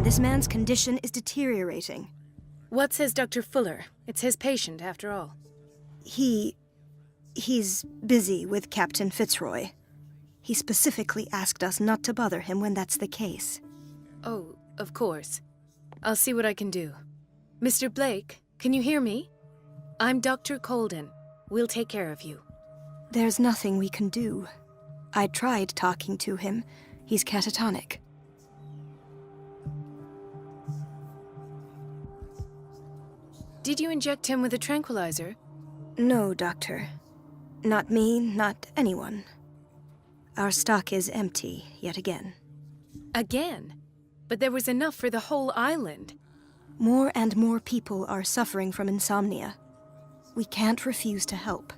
This man's condition is deteriorating. What says Dr. Fuller? It's his patient, after all. He's busy with Captain Fitzroy. He specifically asked us not to bother him when that's the case. Oh, of course. I'll see what I can do. Mr. Blake, can you hear me? I'm Dr. Colden. We'll take care of you. There's nothing we can do. I tried talking to him. He's catatonic. Did you inject him with a tranquilizer? No, Doctor. Not me, not anyone. Our stock is empty, yet again. Again? But there was enough for the whole island. More and more people are suffering from insomnia. We can't refuse to help.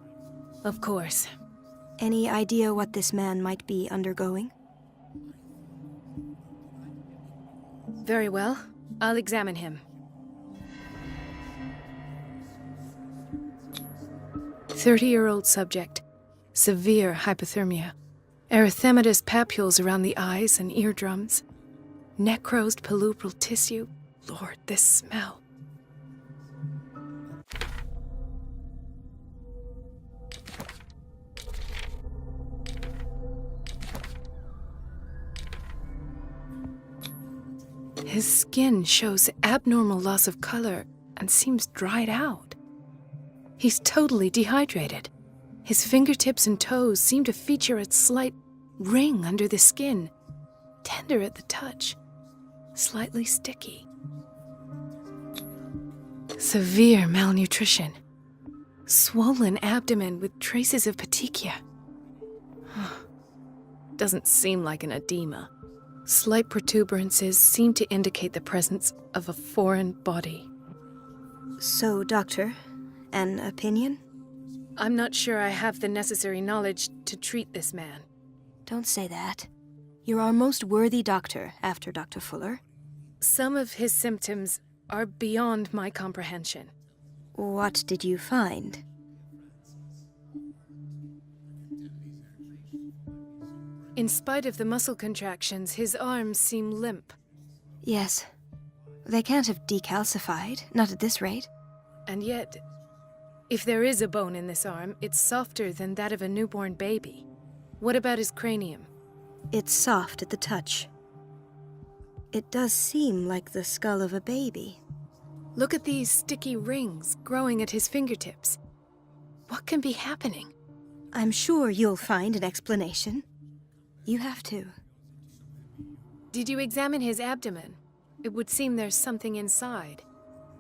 Of course. Any idea what this man might be undergoing? Very well. I'll examine him. 30-year-old subject. Severe hypothermia. Erythematous papules around the eyes and eardrums. Necrosed palpebral tissue. Lord, this smell. His skin shows abnormal loss of color and seems dried out. He's totally dehydrated. His fingertips and toes seem to feature a slight ring under the skin, tender at the touch, slightly sticky. Severe malnutrition. Swollen abdomen with traces of petechia. Doesn't seem like an edema. Slight protuberances seem to indicate the presence of a foreign body. So, Doctor, an opinion? I'm not sure I have the necessary knowledge to treat this man. Don't say that. You're our most worthy doctor after Dr. Fuller. Some of his symptoms are beyond my comprehension. What did you find? In spite of the muscle contractions, his arms seem limp. Yes. They can't have decalcified, not at this rate. And yet, if there is a bone in this arm, it's softer than that of a newborn baby. What about his cranium? It's soft at the touch. It does seem like the skull of a baby. Look at these sticky rings growing at his fingertips. What can be happening? I'm sure you'll find an explanation. You have to. Did you examine his abdomen? It would seem there's something inside.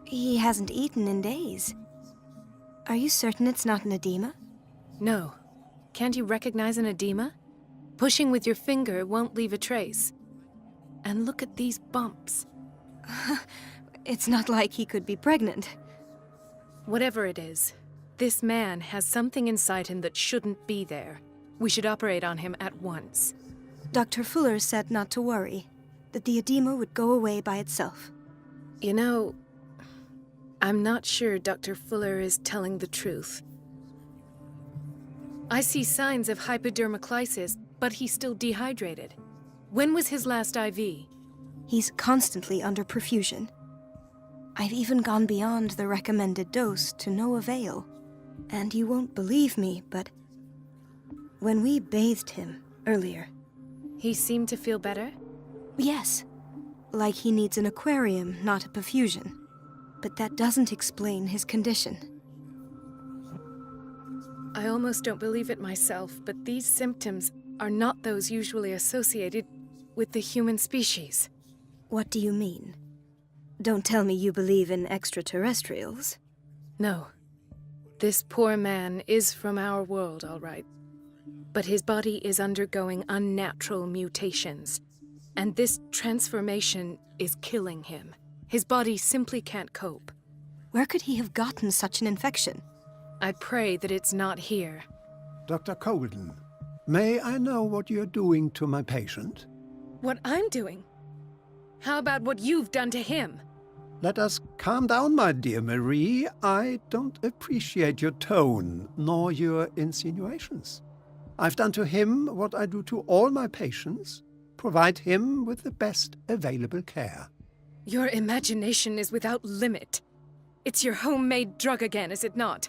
He hasn't eaten in days. Are you certain it's not an edema? No. Can't you recognize an edema? Pushing with your finger won't leave a trace. And look at these bumps. It's not like he could be pregnant. Whatever it is, this man has something inside him that shouldn't be there. We should operate on him at once. Dr. Fuller said not to worry, that the edema would go away by itself. You know, I'm not sure Dr. Fuller is telling the truth. I see signs of hypodermoclysis, but he's still dehydrated. When was his last IV? He's constantly under perfusion. I've even gone beyond the recommended dose to no avail. And you won't believe me, but when we bathed him earlier... He seemed to feel better? Yes. Like he needs an aquarium, not a perfusion. But that doesn't explain his condition. I almost don't believe it myself, but these symptoms are not those usually associated with the human species. What do you mean? Don't tell me you believe in extraterrestrials. No. This poor man is from our world, all right. But his body is undergoing unnatural mutations. And this transformation is killing him. His body simply can't cope. Where could he have gotten such an infection? I pray that it's not here. Dr. Colden, may I know what you're doing to my patient? What I'm doing? How about what you've done to him? Let us calm down, my dear Marie. I don't appreciate your tone, nor your insinuations. I've done to him what I do to all my patients, provide him with the best available care. Your imagination is without limit. It's your homemade drug again, is it not?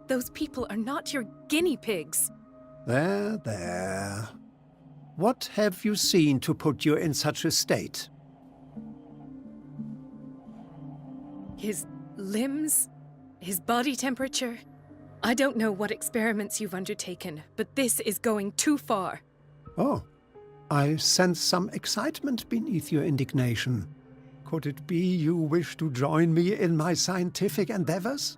Those people are not your guinea pigs. There, there. What have you seen to put you in such a state? His limbs? His body temperature? I don't know what experiments you've undertaken, but this is going too far. Oh, I sense some excitement beneath your indignation. Could it be you wish to join me in my scientific endeavors?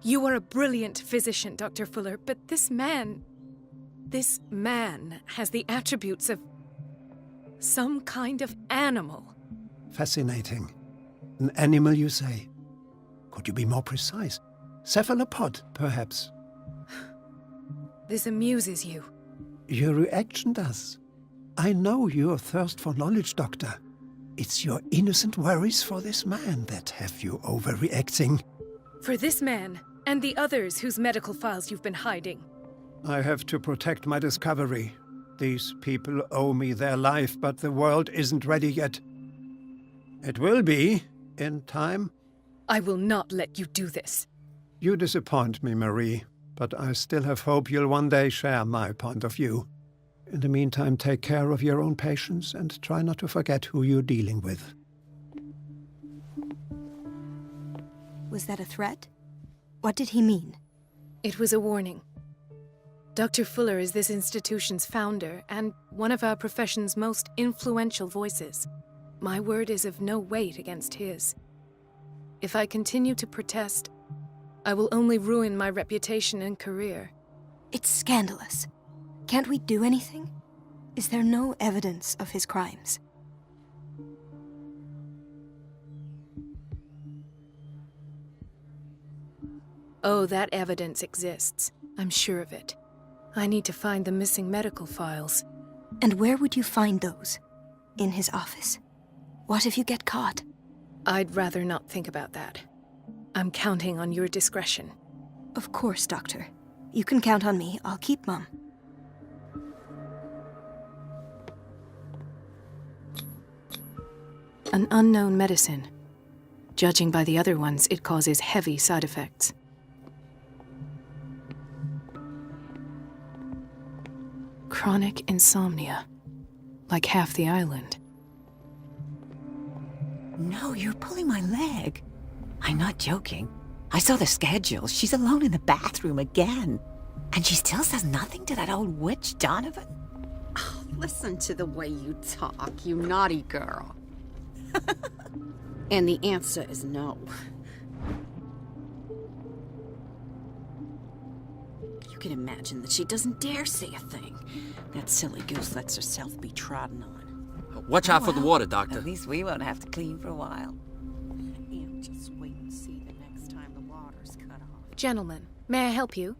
You are a brilliant physician, Dr. Fuller, but this man has the attributes of some kind of animal. Fascinating. An animal, you say? Could you be more precise? Cephalopod, perhaps? This amuses you. Your reaction does. I know your thirst for knowledge, Doctor. It's your innocent worries for this man that have you overreacting. For this man, and the others whose medical files you've been hiding. I have to protect my discovery. These people owe me their life, but the world isn't ready yet. It will be, in time. I will not let you do this. You disappoint me, Marie, but I still have hope you'll one day share my point of view. In the meantime, take care of your own patients and try not to forget who you're dealing with. Was that a threat? What did he mean? It was a warning. Dr. Fuller is this institution's founder and one of our profession's most influential voices. My word is of no weight against his. If I continue to protest, I will only ruin my reputation and career. It's scandalous. Can't we do anything? Is there no evidence of his crimes? Oh, that evidence exists. I'm sure of it. I need to find the missing medical files. And where would you find those? In his office? What if you get caught? I'd rather not think about that. I'm counting on your discretion. Of course, Doctor. You can count on me. I'll keep mum. An unknown medicine. Judging by the other ones, it causes heavy side effects. Chronic insomnia. Like half the island. No, you're pulling my leg. I'm not joking. I saw the schedule. She's alone in the bathroom again. And she still says nothing to that old witch, Donovan. Oh, listen to the way you talk, you naughty girl. And the answer is no. You can imagine that she doesn't dare say a thing. That silly goose lets herself be trodden on. Watch out for the water, Doctor. At least we won't have to clean for a while. And just wait and see the next time the water's cut off. Gentlemen, may I help you?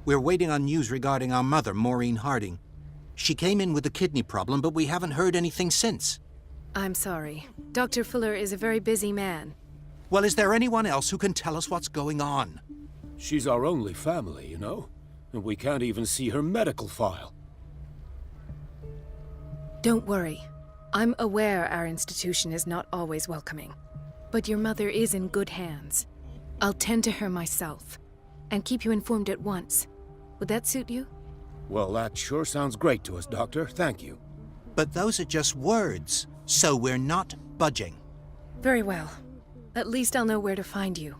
We're waiting on news regarding our mother, Maureen Harding. She came in with a kidney problem, but we haven't heard anything since. I'm sorry. Dr. Fuller is a very busy man. Well, is there anyone else who can tell us what's going on? She's our only family, you know? And we can't even see her medical file. Don't worry. I'm aware our institution is not always welcoming. But your mother is in good hands. I'll tend to her myself. And keep you informed at once. Would that suit you? Well, that sure sounds great to us, Doctor. Thank you. But those are just words, so we're not budging. Very well. At least I'll know where to find you.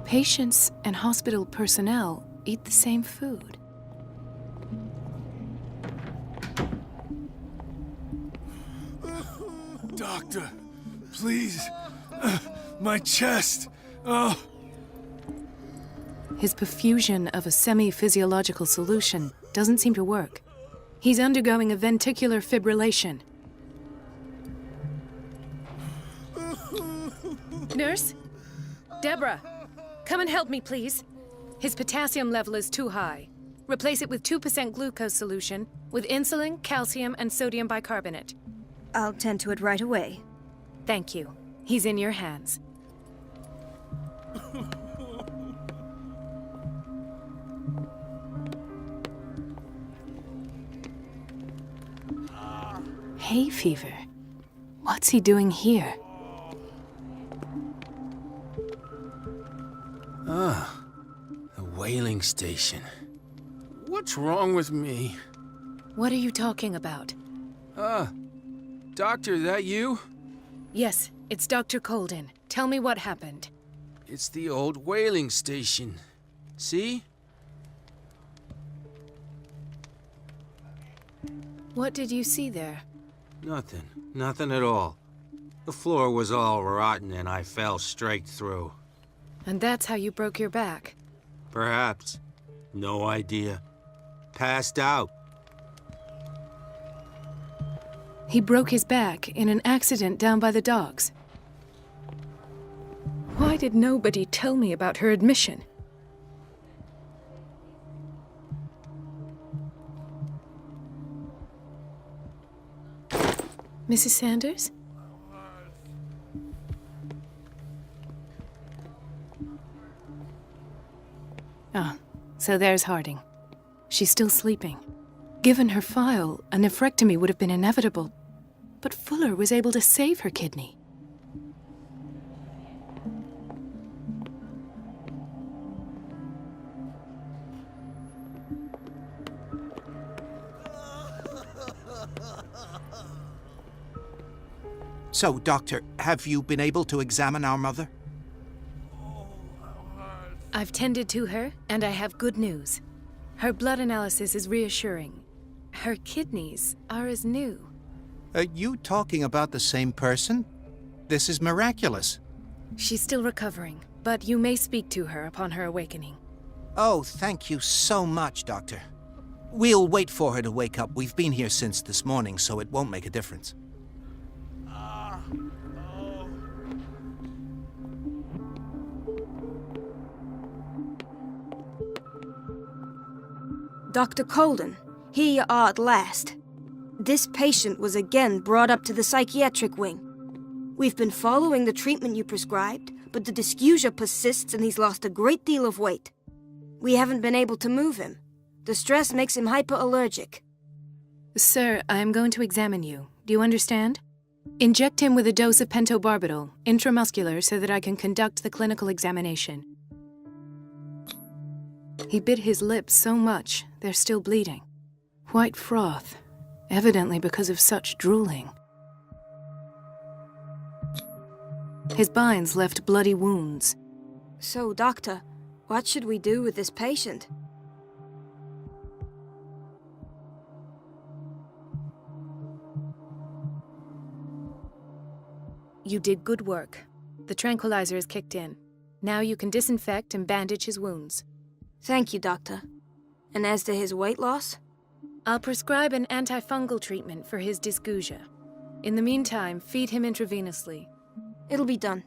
Patients and hospital personnel eat the same food. Doctor, please. My chest. Oh. His perfusion of a semi-physiological solution doesn't seem to work. He's undergoing a ventricular fibrillation. Nurse? Deborah, come and help me, please. His potassium level is too high. Replace it with 2% glucose solution with insulin, calcium, and sodium bicarbonate. I'll tend to it right away. Thank you. He's in your hands. hay fever. What's he doing here? Ah, the whaling station. What's wrong with me? What are you talking about? Doctor, that you? Yes, it's Dr. Colden. Tell me what happened. It's the old whaling station. See? What did you see there? Nothing. Nothing at all. The floor was all rotten and I fell straight through. And that's how you broke your back? Perhaps. No idea. Passed out. He broke his back in an accident down by the docks. Why did nobody tell me about her admission? Mrs. Sanders? Ah, so there's Harding. She's still sleeping. Given her file, a nephrectomy would have been inevitable. But Fuller was able to save her kidney. So, Doctor, have you been able to examine our mother? I've tended to her, and I have good news. Her blood analysis is reassuring. Her kidneys are as new. Are you talking about the same person? This is miraculous. She's still recovering, but you may speak to her upon her awakening. Oh, thank you so much, Doctor. We'll wait for her to wake up. We've been here since this morning, so it won't make a difference. Dr. Colden, here you are at last. This patient was again brought up to the psychiatric wing. We've been following the treatment you prescribed, but the dysgeusia persists and he's lost a great deal of weight. We haven't been able to move him. The stress makes him hyperallergic. Sir, I am going to examine you. Do you understand? Inject him with a dose of pentobarbital, intramuscular, so that I can conduct the clinical examination. He bit his lips so much, they're still bleeding. White froth, evidently because of such drooling. His binds left bloody wounds. So, Doctor, what should we do with this patient? You did good work. The tranquilizer is kicked in. Now you can disinfect and bandage his wounds. Thank you, Doctor. And as to his weight loss? I'll prescribe an antifungal treatment for his dysgeusia. In the meantime, feed him intravenously. It'll be done.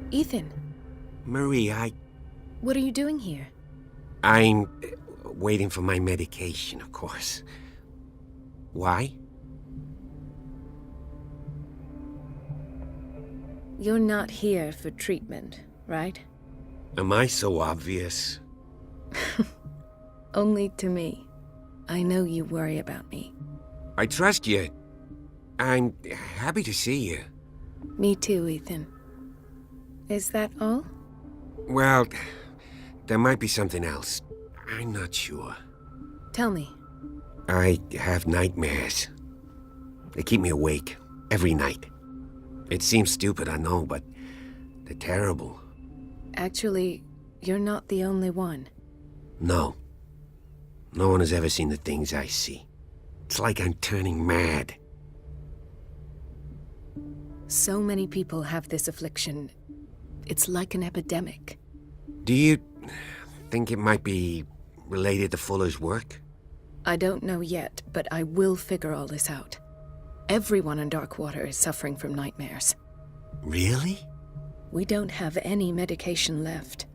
Ethan, Marie, what are you doing here? I'm waiting for my medication, of course. Why? You're not here for treatment, right? Am I so obvious? Only to me. I know you worry about me. I trust you. I'm happy to see you. Me too, Ethan. Is that all? Well, there might be something else. I'm not sure. Tell me. I have nightmares. They keep me awake every night. It seems stupid, I know, but they're terrible. Actually, you're not the only one. No. No one has ever seen the things I see. It's like I'm turning mad. So many people have this affliction. It's like an epidemic. Do you think it might be related to Fuller's work? I don't know yet, but I will figure all this out. Everyone in Darkwater is suffering from nightmares. Really? We don't have any medication left.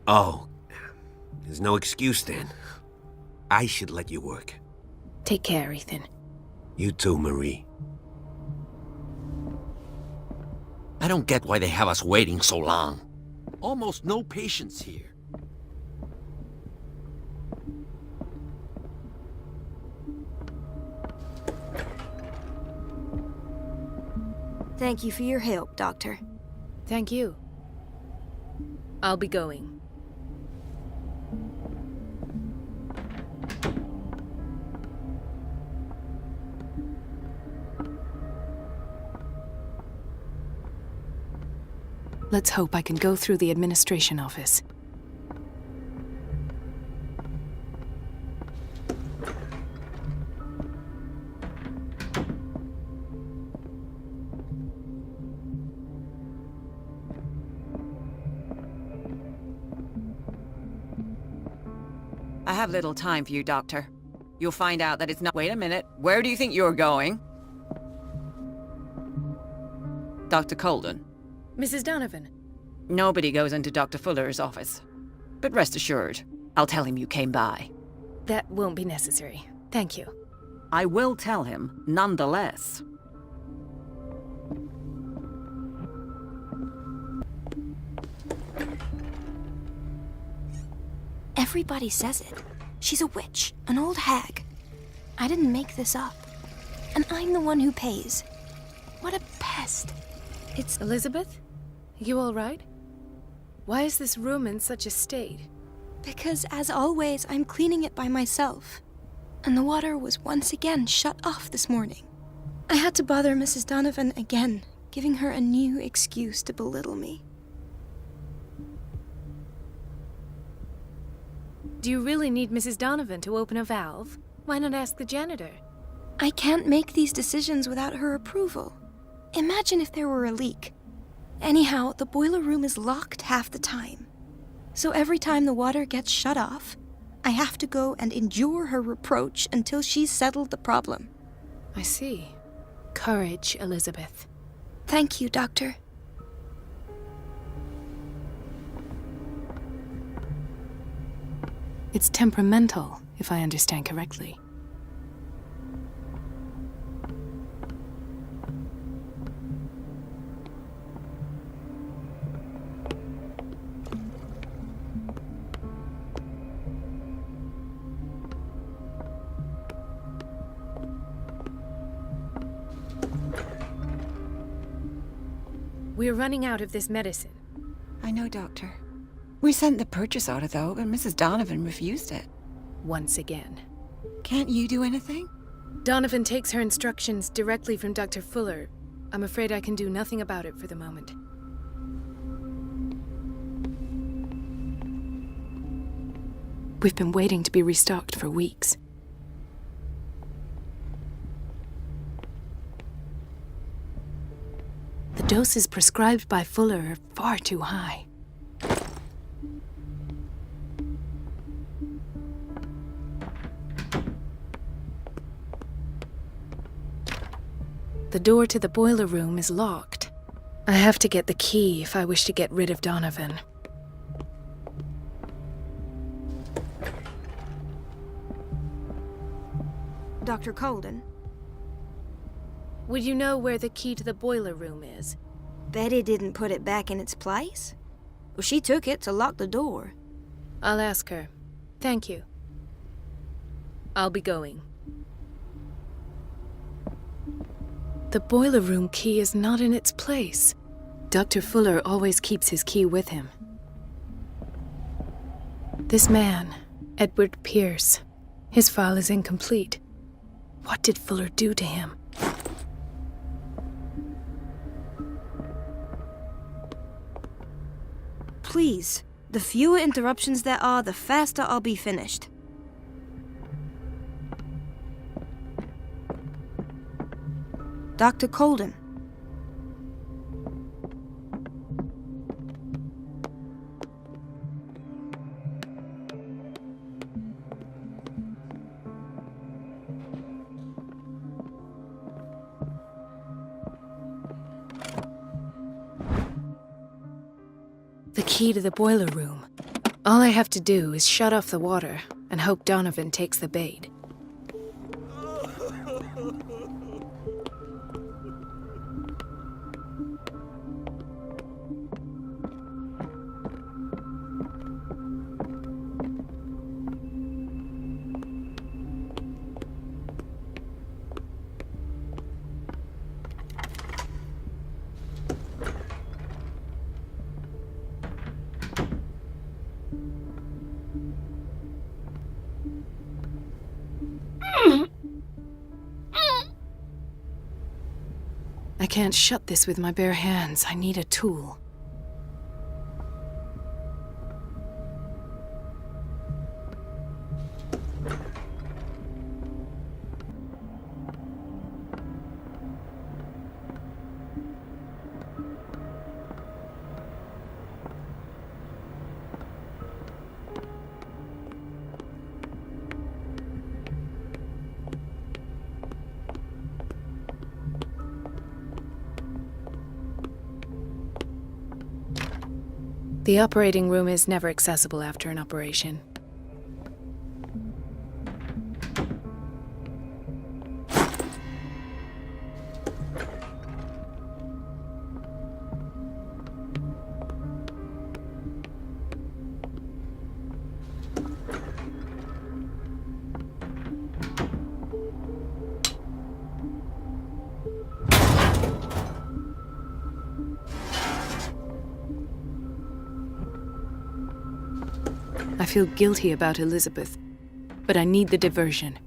Oh, there's no excuse then. I should let you work. Take care, Ethan. You too, Marie. I don't get why they have us waiting so long. Almost no patience here. Thank you for your help, Doctor. Thank you. I'll be going. Let's hope I can go through the administration office. I have little time for you, Doctor. You'll find out that it's not— Wait a minute. Where do you think you're going? Dr. Colden. Mrs. Donovan. Nobody goes into Dr. Fuller's office. But rest assured, I'll tell him you came by. That won't be necessary. Thank you. I will tell him, nonetheless. Everybody says it. She's a witch, an old hag. I didn't make this up. And I'm the one who pays. What a pest. It's Elizabeth? You all right? Why is this room in such a state? Because, as always, I'm cleaning it by myself. And the water was once again shut off this morning. I had to bother Mrs. Donovan again, giving her a new excuse to belittle me. Do you really need Mrs. Donovan to open a valve? Why not ask the janitor? I can't make these decisions without her approval. Imagine if there were a leak. Anyhow, the boiler room is locked half the time. So every time the water gets shut off, I have to go and endure her reproach until she's settled the problem. I see. Courage, Elizabeth. Thank you, Doctor. It's temperamental, if I understand correctly. We're running out of this medicine. I know, Doctor. We sent the purchase order, though, and Mrs. Donovan refused it. Once again. Can't you do anything? Donovan takes her instructions directly from Dr. Fuller. I'm afraid I can do nothing about it for the moment. We've been waiting to be restocked for weeks. The doses prescribed by Fuller are far too high. The door to the boiler room is locked. I have to get the key if I wish to get rid of Donovan. Dr. Colden? Would you know where the key to the boiler room is? Betty didn't put it back in its place. Well, she took it to lock the door. I'll ask her. Thank you. I'll be going. The boiler room key is not in its place. Dr. Fuller always keeps his key with him. This man, Edward Pierce, his file is incomplete. What did Fuller do to him? Please, the fewer interruptions there are, the faster I'll be finished. Dr. Colden. The key to the boiler room. All I have to do is shut off the water and hope Donovan takes the bait. can't shut this with my bare hands. I need a tool. The operating room is never accessible after an operation. I feel guilty about Elizabeth, but I need the diversion.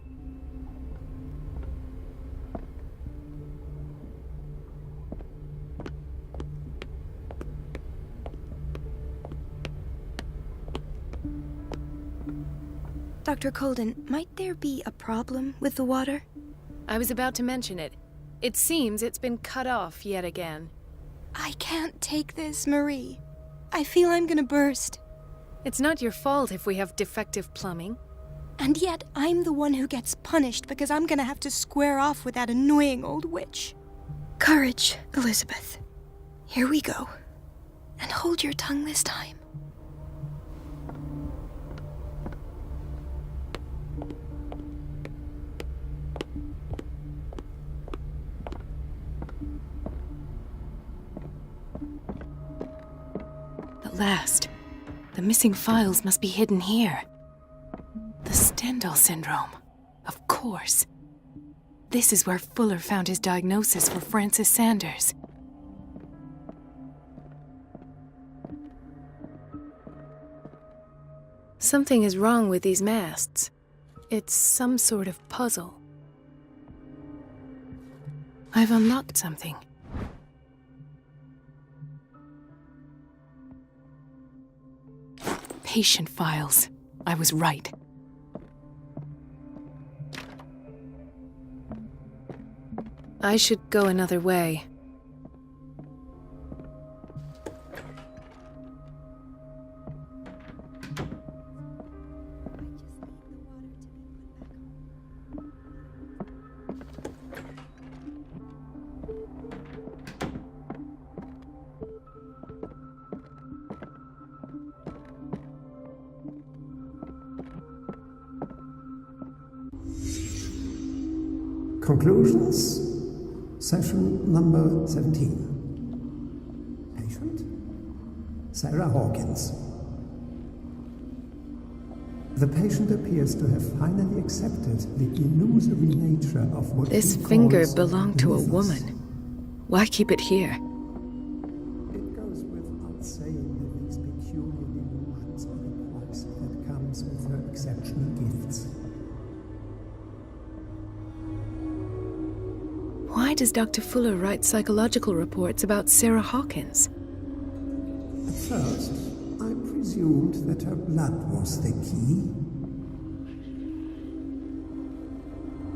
Dr. Colden, might there be a problem with the water? I was about to mention it. It seems it's been cut off yet again. I can't take this, Marie. I feel I'm gonna burst. It's not your fault if we have defective plumbing. And yet, I'm the one who gets punished because I'm gonna have to square off with that annoying old witch. Courage, Elizabeth. Here we go. And hold your tongue this time. At last. The missing files must be hidden here. The Stendhal syndrome. Of course. This is where Fuller found his diagnosis for Francis Sanders. Something is wrong with these masts. It's some sort of puzzle. I've unlocked something. Patient files. I was right. I should go another way. Conclusions, session number 17. Patient, Sarah Hawkins. The patient appears to have finally accepted the illusory nature of what This he finger calls belonged to a mythos. woman. Why keep it here? It goes without saying that these peculiar illusions are the price that comes with her exceptional gifts. Why does Dr. Fuller write psychological reports about Sarah Hawkins? At first, I presumed that her blood was the key.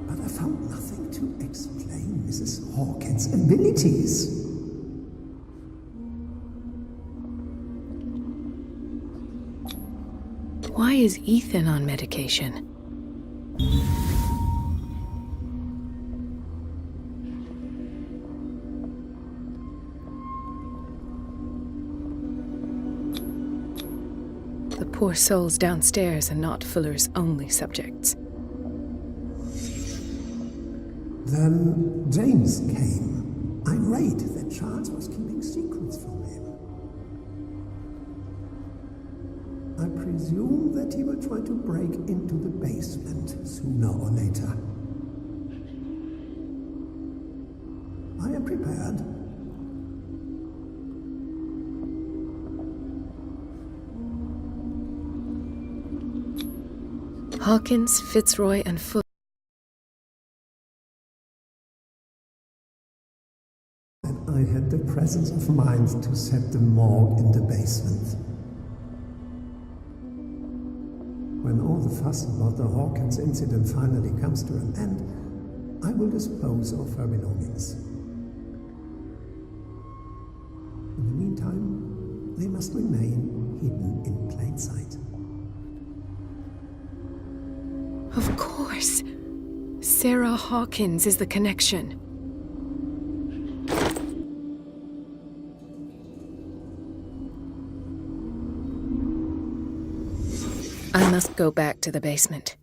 But I found nothing to explain Mrs. Hawkins' abilities. Why is Ethan on medication? The poor souls downstairs are not Fuller's only subjects. Then James came, irate that Charles was keeping secrets from him. I presume that he will try to break into the basement sooner or later. I am prepared. Hawkins, Fitzroy, and Fuller. presence of mind to set the morgue in the basement. When all the fuss about the Hawkins incident finally comes to an end, I will dispose of her belongings. In the meantime, they must remain hidden in plain sight. Of course. Sarah Hawkins is the connection. I must go back to the basement.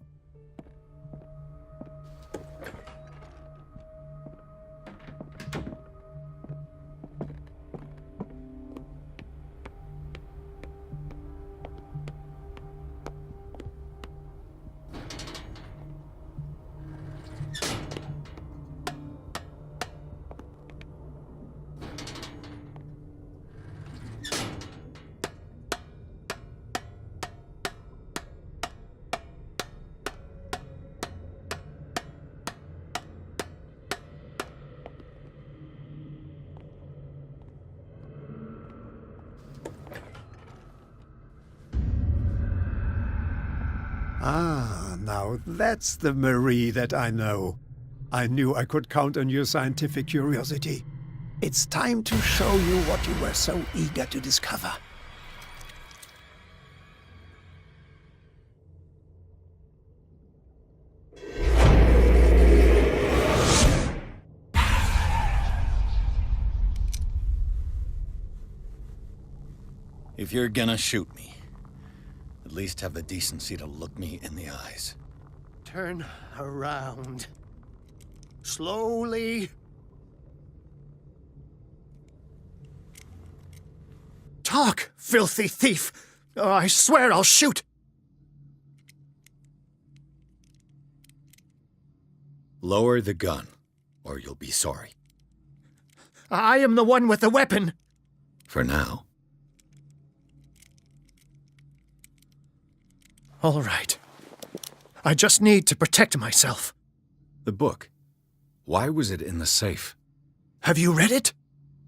Ah, now that's the Marie that I know. I knew I could count on your scientific curiosity. It's time to show you what you were so eager to discover. If you're gonna shoot me, at least have the decency to look me in the eyes. Turn around. Slowly. Talk, filthy thief! Oh, I swear I'll shoot! Lower the gun, or you'll be sorry. I am the one with the weapon! For now. All right. I just need to protect myself. The book. Why was it in the safe? Have you read it?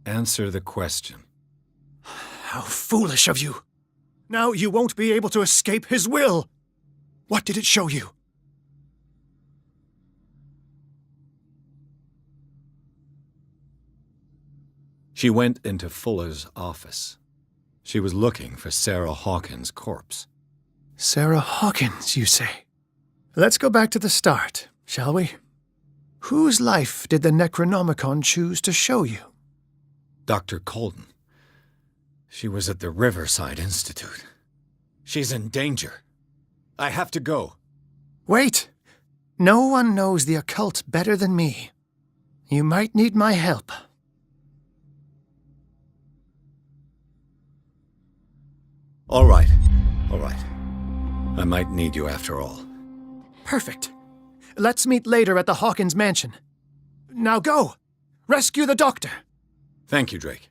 Answer the question. How foolish of you. Now you won't be able to escape his will. What did it show you? She went into Fuller's office. She was looking for Sarah Hawkins' corpse. Sarah Hawkins, you say? Let's go back to the start, shall we? Whose life did the Necronomicon choose to show you? Dr. Colden. She was at the Riverside Institute. She's in danger. I have to go. Wait! No one knows the occult better than me. You might need my help. All right. I might need you after all. Perfect. Let's meet later at the Hawkins mansion. Now go! Rescue the doctor! Thank you, Drake.